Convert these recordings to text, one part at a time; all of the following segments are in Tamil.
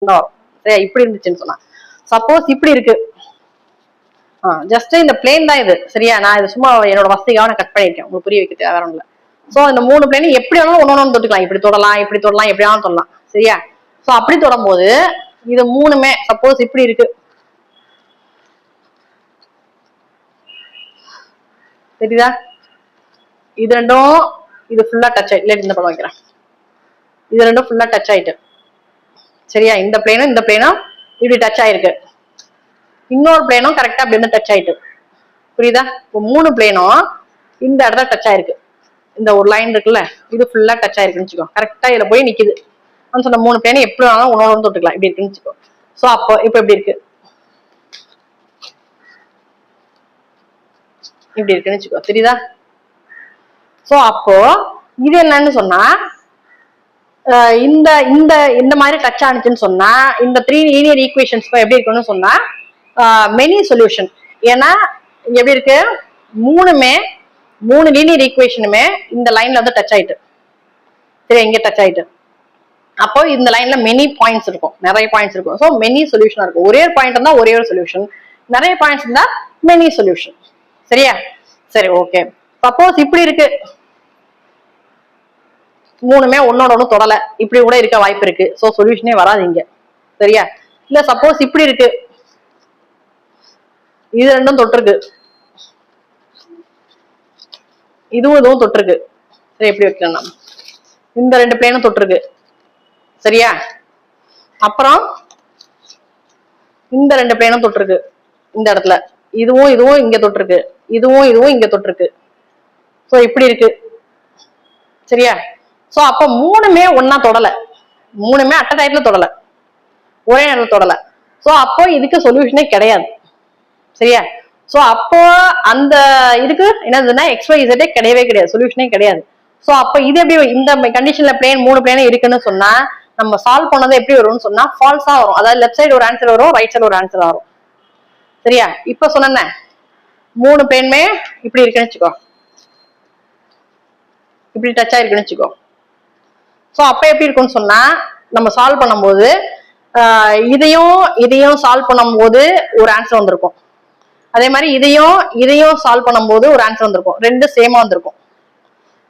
சரியா? இப்படி இருந்துச்சுன்னு சொன்னா சப்போஸ் இப்படி இருக்கு, ஜஸ்ட் இந்த பிளேன் தான் இது. சரியா? நான் இது சும்மா என்னோட வசதிக்காக நான் கட் பண்ணிருக்கேன், உங்களுக்கு புரிய வைக்க வேற ஒண்ணுல. சோ இந்த 3 பிளேன் எப்படி வேணாலும் ஒன்னு தொட்டுக்கலாம், இப்படி தொடலாம், இப்படி தொடலாம், எப்படி வேணாலும் தொடலாம். சரியா? சோ அப்படி தொடும் போது இது 3மே சப்போஸ் இப்படி இருக்கு, தெரியுதா? இது ரெண்டும் இது ஃபுல்லா டச் ஆயிட்டு, இந்த படம் வைக்கிறேன், இது ரெண்டும் ஃபுல்லா டச் ஆயிட்டு. சரியா? இந்த பிளேனும் இந்த பிளேனும் இப்படி டச் ஆயிருக்கு, இன்னொரு பிளேனும் கரெக்டா அப்படி வந்து டச் ஆயிட்டு. புரியுதா? இப்போ 3 பிளேனும் இந்த இடத்துல டச் ஆயிருக்கு, இந்த ஒரு லைன் இருக்குல்ல, இது ஃபுல்லா டச் ஆயிருக்குன்னு வச்சுக்கோ. கரெக்டா இதுல போய் நிக்குது. சொன்ன 3 பிளேன் எப்படி வேணாலும் ஒன்னொன்னு தொட்டுக்கலாம், இப்படி இருக்குன்னு வச்சுக்கோ. சோ அப்போ இப்ப எப்படி இருக்கு, இப்படி இருக்குன்னு வச்சுக்கோ. தெரியுதா? சோ அப்போ இது என்னன்னு சொன்னா, இந்த இந்த இந்த மாதிரி டச் ஆனிச்சுன்னு சொன்னா இந்த 3 லீனியர் ஈக்குவேஷன்ஸ் எப்படி இருக்குன்னு சொன்னா மெனி சொல்யூஷன். ஏன்னா எப்படி இருக்கு, 3 லீனியர் ஈக்குவேஷனுமே இந்த லைன்ல வந்து டச் ஆயிட்டு. சரி, இங்க டச் ஆயிட்டு. அப்போ இந்த லைன்ல மெனி பாயிண்ட்ஸ் இருக்கும், நிறைய பாயிண்ட்ஸ் இருக்கும். சோ மெனி சொல்யூஷனா இருக்கும். ஒரே பாயிண்ட் இருந்தா ஒரே ஒரு சொல்யூஷன், நிறைய பாயிண்ட்ஸ் இருந்தா மெனி சொல்யூஷன். சரியா? சரி, ஓகே. சப்போஸ் இப்படி இருக்கு, 3மே ஒன்னோட ஒண்ணு தொடல, இப்படி கூட இருக்க வாய்ப்பு இருக்கு. சோ சொல்யூஷனே வராது இங்க. சரியா? இல்ல சப்போஸ் இப்படி இருக்கு, இது ரெண்டும் தொட்டிருக்கு, இதுவும் தொட்டிருக்கு. சரி, எப்படி வைக்கலாம், இந்த 2 பிளேனும் தொட்டிருக்கு. சரியா? அப்புறம் இந்த 2 பிளேனும் தொட்டிருக்கு இந்த இடத்துல, இதுவும் இங்க தொட்டிருக்கு, இதுவும் இங்க தொட்டிருக்கு. சோ இப்படி இருக்கு. சரியா? சோ அப்ப 3மே ஒன்னா தொடல, 3மே அட்ட டைப்ல தொடல, ஒரே நேரத்துல தொடல. சோ அப்போ இதுக்கு சொல்யூஷனே கிடையாது. சரியா? சோ அப்போ அந்த இதுக்கு என்னதுன்னா XYZ கிடையவே கிடையாது, சொல்யூஷனே கிடையாது. சோ அப்ப இது எப்படி இந்த கண்டிஷன்ல பிளேன் 3 பிளேன் இருக்குன்னு சொன்னா நம்ம சால்வ் பண்ணது எப்படி வரும்னு சொன்னா ஃபால்ஸா வரும். அதாவது லெஃப்ட் சைடு ஒரு ஆன்சர் வரும், ரைட் சைடு ஒரு ஆன்சர் வரும். சரியா? இப்ப சொன்ன 3 பிளேனுமே இப்படி இருக்குன்னு வச்சுக்கோ, இப்படி டச் ஆயிருக்குன்னு வச்சுக்கோ. சோ அப்ப எப்படி இருக்கும்னு சொன்னா நம்ம சால்வ் பண்ணும்போது இதையும் சால்வ் பண்ணும்போது ஒரு ஆன்சர் வந்திருக்கும், அதே மாதிரி இதையும் சால்வ் பண்ணும்போது ஒரு ஆன்சர் வந்திருக்கும், ரெண்டு சேமா வந்திருக்கும்.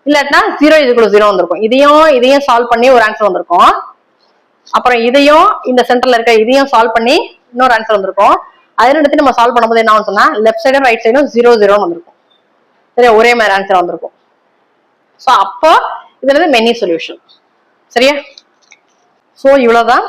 இல்லாட்டினா 0 வந்திருக்கும். இதையும் சால்வ் பண்ணி ஒரு ஆன்சர் வந்திருக்கும், அப்புறம் இதையும் இந்த சென்டர்ல இருக்க இதையும் சால்வ் பண்ணி இன்னொரு ஆன்சர் வந்திருக்கும். அது ரெண்டுத்தையும் நம்ம சால்வ் பண்ணும்போது என்ன சொன்னா லெஃப்ட் சைடும் ரைட் சைடும் 0 வந்திருக்கும். சரியா? ஒரே மாதிரி ஆன்சர் வந்திருக்கும். சோ அப்போ இதுல மெனி சொல்யூஷன். சரியா? சோ இவ்வளவுதான்